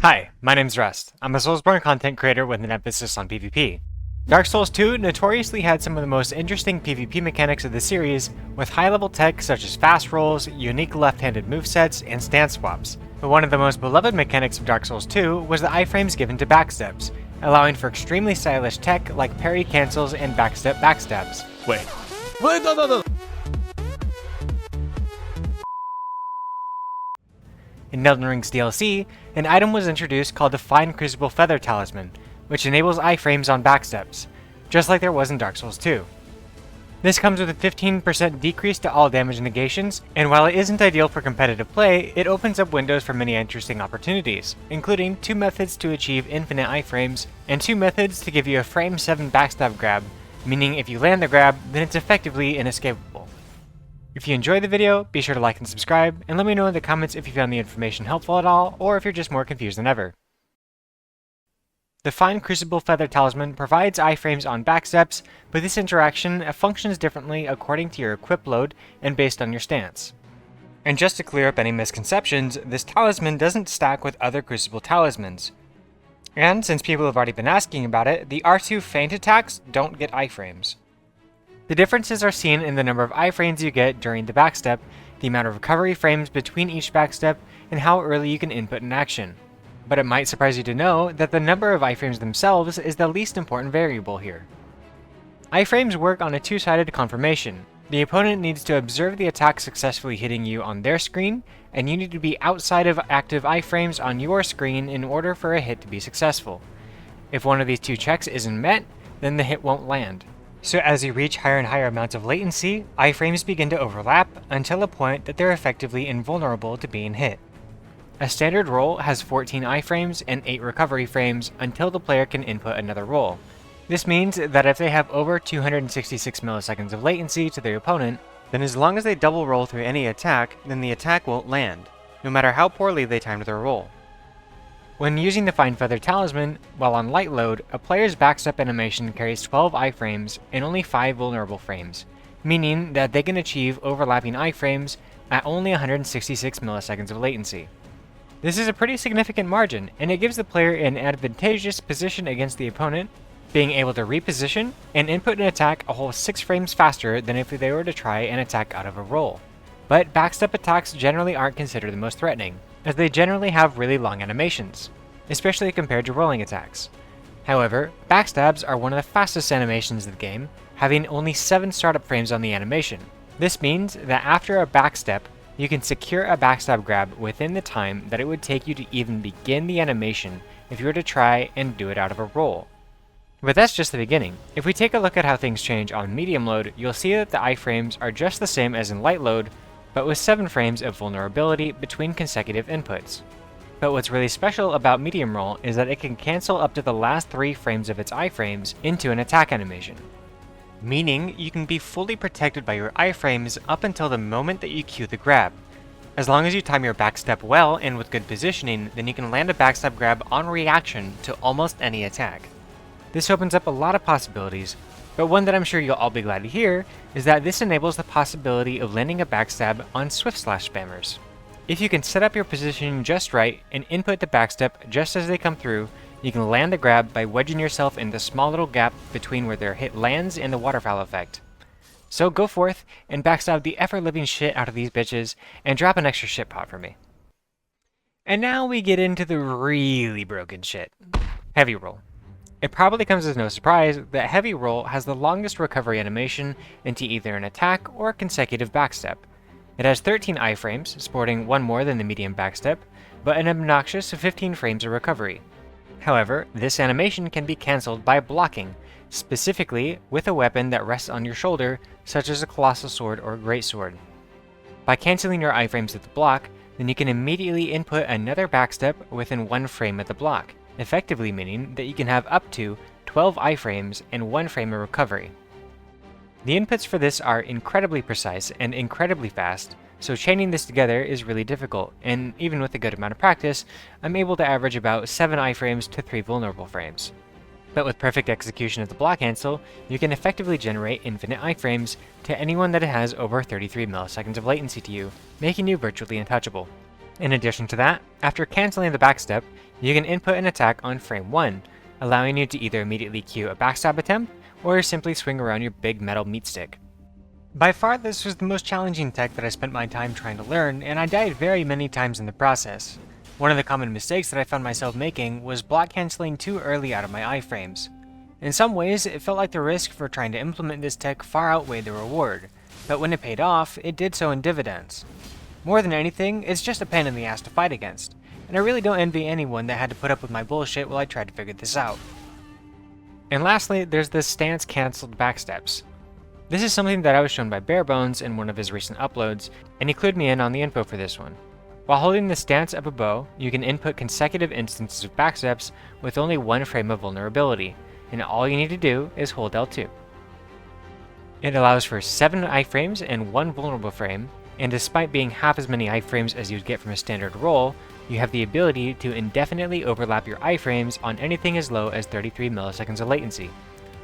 Hi, my name's Rust. I'm a Soulsborne content creator with an emphasis on PvP. Dark Souls 2 notoriously had some of the most interesting PvP mechanics of the series, with high-level tech such as fast rolls, unique left-handed movesets, and stance swaps. But one of the most beloved mechanics of Dark Souls 2 was the iframes given to backsteps, allowing for extremely stylish tech like parry cancels and backstabs. Wait, no. In Elden Ring's DLC, an item was introduced called the Crucible Feather Talisman, which enables iframes on backsteps, just like there was in Dark Souls 2. This comes with a 15% decrease to all damage negations, and while it isn't ideal for competitive play, it opens up windows for many interesting opportunities, including 2 methods to achieve infinite iframes, and 2 methods to give you a frame 7 backstab grab, meaning if you land the grab, then it's effectively inescapable. If you enjoyed the video, be sure to like and subscribe, and let me know in the comments if you found the information helpful at all, or if you're just more confused than ever. The Crucible Feather Talisman provides iframes on backsteps, but this interaction functions differently according to your equip load and based on your stance. And just to clear up any misconceptions, this talisman doesn't stack with other Crucible talismans. And since people have already been asking about it, the R2 feint attacks don't get iframes. The differences are seen in the number of iframes you get during the backstep, the amount of recovery frames between each backstep, and how early you can input an action. But it might surprise you to know that the number of iframes themselves is the least important variable here. Iframes work on a two-sided confirmation. The opponent needs to observe the attack successfully hitting you on their screen, and you need to be outside of active iframes on your screen in order for a hit to be successful. If one of these two checks isn't met, then the hit won't land. So as you reach higher and higher amounts of latency, iframes begin to overlap until a point that they're effectively invulnerable to being hit. A standard roll has 14 iframes and 8 recovery frames until the player can input another roll. This means that if they have over 266 milliseconds of latency to their opponent, then as long as they double roll through any attack, then the attack won't land, no matter how poorly they timed their roll. When using the Feather Talisman, while on light load, a player's backstep animation carries 12 iframes and only 5 vulnerable frames, meaning that they can achieve overlapping iframes at only 166 milliseconds of latency. This is a pretty significant margin, and it gives the player an advantageous position against the opponent, being able to reposition and input an attack a whole 6 frames faster than if they were to try an attack out of a roll. But backstep attacks generally aren't considered the most threatening, as they generally have really long animations, especially compared to rolling attacks. However, backstabs are one of the fastest animations of the game, having only 7 startup frames on the animation. This means that after a backstep, you can secure a backstab grab within the time that it would take you to even begin the animation if you were to try and do it out of a roll. But that's just the beginning. If we take a look at how things change on medium load, you'll see that the iframes are just the same as in light load, but with 7 frames of vulnerability between consecutive inputs. But what's really special about medium roll is that it can cancel up to the last 3 frames of its iframes into an attack animation. Meaning you can be fully protected by your iframes up until the moment that you cue the grab. As long as you time your backstep well and with good positioning, then you can land a backstab grab on reaction to almost any attack. This opens up a lot of possibilities, but one that I'm sure you'll all be glad to hear is that this enables the possibility of landing a backstab on Swift Slash spammers. If you can set up your positioning just right and input the backstep just as they come through, you can land the grab by wedging yourself in the small little gap between where their hit lands and the waterfowl effect. So go forth and backstab the ever-living shit out of these bitches and drop an extra shit pot for me. And now we get into the really broken shit. Heavy roll. It probably comes as no surprise that heavy roll has the longest recovery animation into either an attack or a consecutive backstep. It has 13 iframes, sporting 1 more than the medium backstep, but an obnoxious 15 frames of recovery. However, this animation can be cancelled by blocking, specifically with a weapon that rests on your shoulder, such as a colossal sword or a greatsword. By cancelling your iframes at the block, then you can immediately input another backstep within 1 frame of the block, effectively meaning that you can have up to 12 iframes and 1 frame of recovery. The inputs for this are incredibly precise and incredibly fast, so chaining this together is really difficult, and even with a good amount of practice, I'm able to average about 7 iframes to 3 vulnerable frames. But with perfect execution of the block cancel, you can effectively generate infinite iframes to anyone that has over 33 milliseconds of latency to you, making you virtually untouchable. In addition to that, after canceling the backstep, You can input an attack on frame 1, allowing you to either immediately cue a backstab attempt, or simply swing around your big metal meat stick. By far, this was the most challenging tech that I spent my time trying to learn, and I died very many times in the process. One of the common mistakes that I found myself making was block canceling too early out of my iframes. In some ways, it felt like the risk for trying to implement this tech far outweighed the reward, but when it paid off, it did so in dividends. More than anything, it's just a pain in the ass to fight against, and I really don't envy anyone that had to put up with my bullshit while I tried to figure this out. And lastly, there's the stance cancelled backsteps. This is something that I was shown by Barebones in one of his recent uploads, and he clued me in on the info for this one. While holding the stance of a bow, you can input consecutive instances of backsteps with only one frame of vulnerability, and all you need to do is hold L2. It allows for 7 iframes and 1 vulnerable frame, and despite being half as many iframes as you'd get from a standard roll, you have the ability to indefinitely overlap your iframes on anything as low as 33 milliseconds of latency.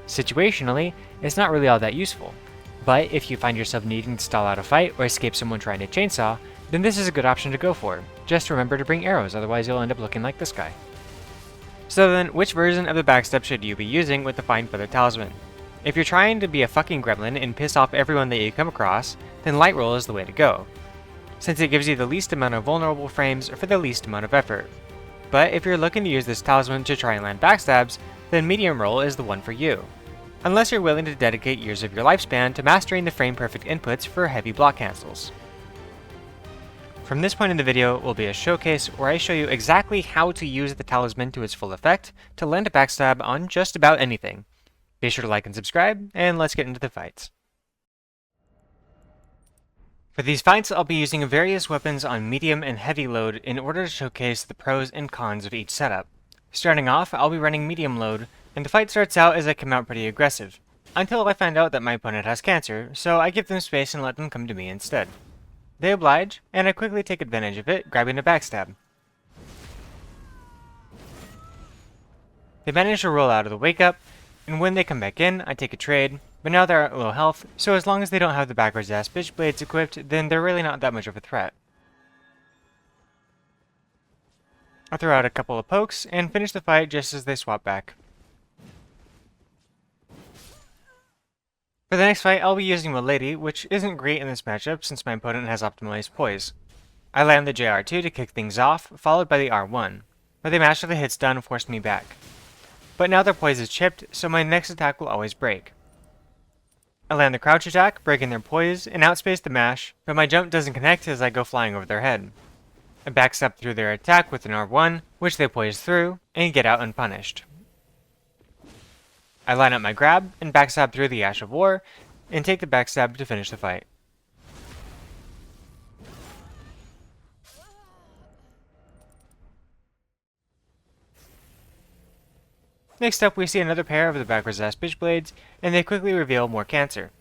Situationally, it's not really all that useful, but if you find yourself needing to stall out a fight or escape someone trying to chainsaw, then this is a good option to go for. Just remember to bring arrows, otherwise you'll end up looking like this guy. So then, which version of the backstep should you be using with the Fine Feather Talisman? If you're trying to be a fucking gremlin and piss off everyone that you come across, then light roll is the way to go, since it gives you the least amount of vulnerable frames for the least amount of effort. But if you're looking to use this talisman to try and land backstabs, then medium roll is the one for you, unless you're willing to dedicate years of your lifespan to mastering the frame perfect inputs for heavy block cancels. From this point in the video will be a showcase where I show you exactly how to use the talisman to its full effect to land a backstab on just about anything. Be sure to like and subscribe, and let's get into the fights. For these fights, I'll be using various weapons on medium and heavy load in order to showcase the pros and cons of each setup. Starting off, I'll be running medium load, and the fight starts out as I come out pretty aggressive, until I find out that my opponent has cancer, so I give them space and let them come to me instead. They oblige, and I quickly take advantage of it, grabbing a backstab. They manage to roll out of the wake up, and when they come back in, I take a trade, but now they're at low health, so as long as they don't have the backwards ass bitch blades equipped, then they're really not that much of a threat. I throw out a couple of pokes, and finish the fight just as they swap back. For the next fight, I'll be using Milady, which isn't great in this matchup since my opponent has optimized poise. I land the JR2 to kick things off, followed by the R1, but they master the hit stun and forced me back. But now their poise is chipped, so my next attack will always break. I land the crouch attack, breaking their poise, and outspace the mash, but my jump doesn't connect as I go flying over their head. I backstep through their attack with an R1, which they poise through, and get out unpunished. I line up my grab, and backstab through the Ash of War, and take the backstab to finish the fight. Next up, we see another pair of the backwards ass bitch blades, and they quickly reveal more cancer.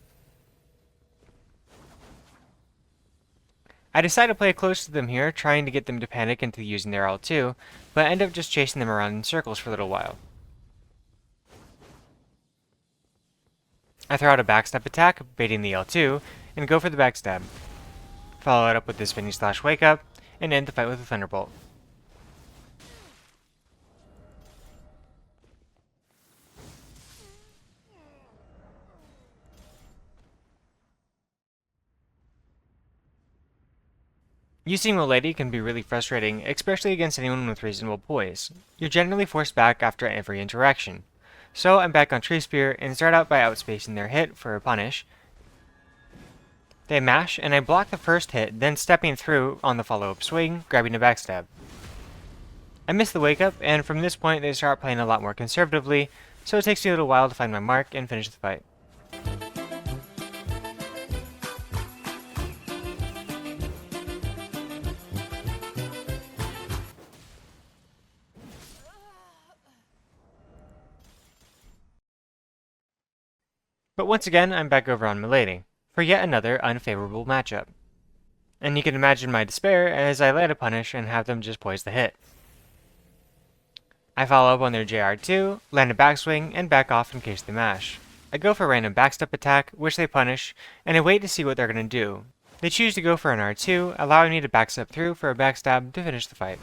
I decide to play close to them here, trying to get them to panic into using their L2, but end up just chasing them around in circles for a little while. I throw out a backstep attack, baiting the L2, and go for the backstab. Follow it up with this spinny slash wake up, and end the fight with a thunderbolt. Using Milady can be really frustrating, especially against anyone with reasonable poise. You're generally forced back after every interaction. So I'm back on Tree Spear and start out by outspacing their hit for a punish. They mash, and I block the first hit, then stepping through on the follow-up swing, grabbing a backstab. I miss the wake up, and from this point they start playing a lot more conservatively, so it takes me a little while to find my mark and finish the fight. But once again, I'm back over on Milady, for yet another unfavorable matchup. And you can imagine my despair as I land a punish and have them just poise the hit. I follow up on their JR2, land a backswing, and back off in case they mash. I go for a random backstep attack, which they punish, and I wait to see what they're going to do. They choose to go for an R2, allowing me to backstep through for a backstab to finish the fight.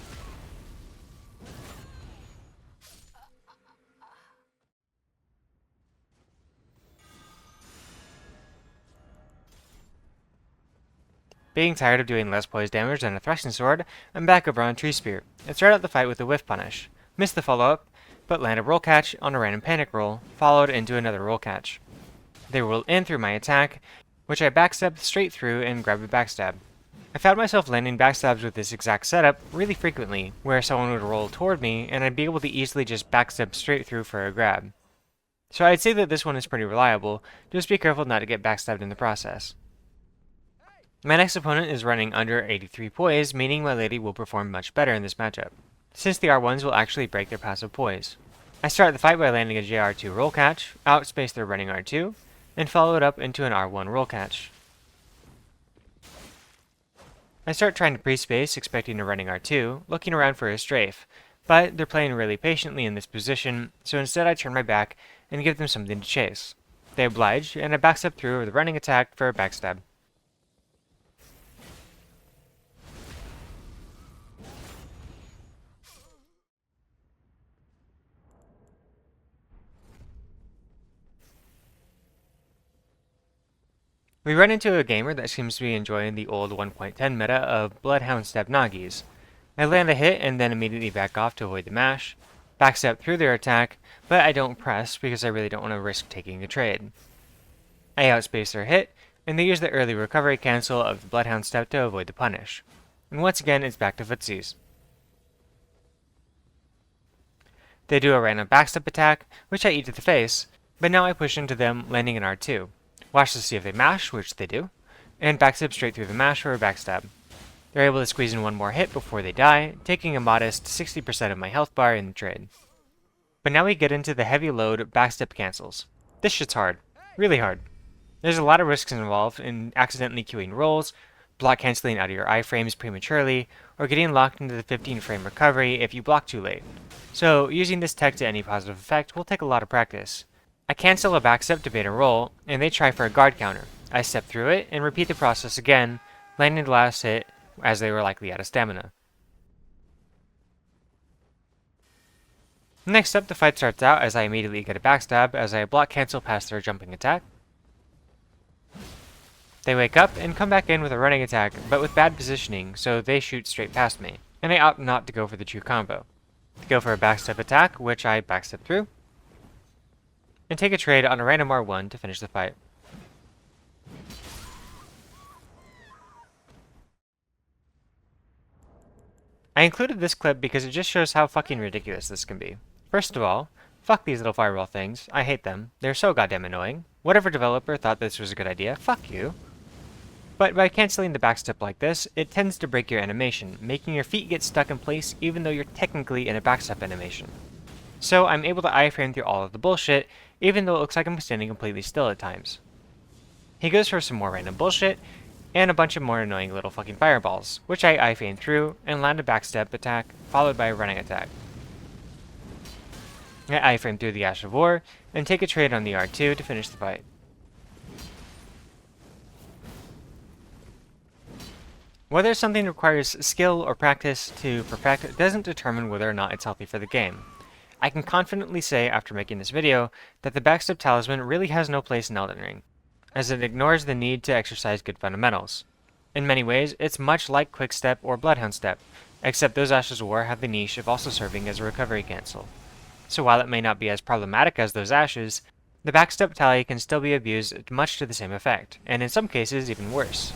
Being tired of doing less poise damage than a thrusting sword, I'm back over on Tree Spear, and start out the fight with a whiff punish. Missed the follow-up, but land a roll catch on a random panic roll, followed into another roll catch. They roll in through my attack, which I backstep straight through and grab a backstab. I found myself landing backstabs with this exact setup really frequently, where someone would roll toward me and I'd be able to easily just backstep straight through for a grab. So I'd say that this one is pretty reliable, just be careful not to get backstabbed in the process. My next opponent is running under 83 poise, meaning my lady will perform much better in this matchup, since the R1s will actually break their passive poise. I start the fight by landing a JR2 roll catch, outspace their running R2, and follow it up into an R1 roll catch. I start trying to pre-space, expecting a running R2, looking around for a strafe, but they're playing really patiently in this position, so instead I turn my back and give them something to chase. They oblige, and I backstep through with a running attack for a backstab. We run into a gamer that seems to be enjoying the old 1.10 meta of Bloodhound Step Nagis. I land a hit and then immediately back off to avoid the mash, backstep through their attack, but I don't press because I really don't want to risk taking a trade. I outspace their hit, and they use the early recovery cancel of the Bloodhound Step to avoid the punish. And once again, it's back to footsies. They do a random backstep attack, which I eat to the face, but now I push into them, landing an R2. Watch to see if they mash, which they do, and backstep straight through the mash for a backstab. They're able to squeeze in one more hit before they die, taking a modest 60% of my health bar in the trade. But now we get into the heavy load backstep cancels. This shit's hard. Really hard. There's a lot of risks involved in accidentally queuing rolls, block canceling out of your iframes prematurely, or getting locked into the 15 frame recovery if you block too late. So using this tech to any positive effect will take a lot of practice. I cancel a backstep to bait a roll, and they try for a guard counter. I step through it and repeat the process again, landing the last hit as they were likely out of stamina. Next up, the fight starts out as I immediately get a backstab as I block cancel past their jumping attack. They wake up and come back in with a running attack, but with bad positioning, so they shoot straight past me, and I opt not to go for the true combo. They go for a backstep attack, which I backstep through, and take a trade on a random R1 to finish the fight. I included this clip because it just shows how fucking ridiculous this can be. First of all, fuck these little fireball things. I hate them. They're so goddamn annoying. Whatever developer thought this was a good idea, fuck you. But by canceling the backstep like this, it tends to break your animation, making your feet get stuck in place even though you're technically in a backstep animation. So I'm able to iframe through all of the bullshit, even though it looks like I'm standing completely still at times. He goes for some more random bullshit, and a bunch of more annoying little fucking fireballs, which I iframe through and land a backstep attack, followed by a running attack. I iframe through the Ash of War, and take a trade on the R2 to finish the fight. Whether something requires skill or practice to perfect doesn't determine whether or not it's healthy for the game. I can confidently say after making this video that the Backstep Talisman really has no place in Elden Ring, as it ignores the need to exercise good fundamentals. In many ways, it's much like Quickstep or Bloodhound Step, except those Ashes of War have the niche of also serving as a recovery cancel. So while it may not be as problematic as those Ashes, the Backstep Tally can still be abused much to the same effect, and in some cases even worse.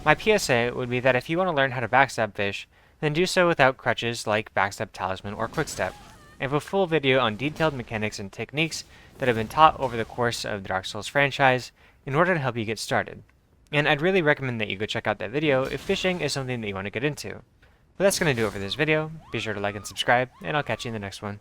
My PSA would be that if you want to learn how to backstab fish, then do so without crutches like Backstep Talisman or Quickstep. I have a full video on detailed mechanics and techniques that have been taught over the course of the Dark Souls franchise in order to help you get started. And I'd really recommend that you go check out that video if fishing is something that you want to get into. But that's going to do it for this video. Be sure to like and subscribe, and I'll catch you in the next one.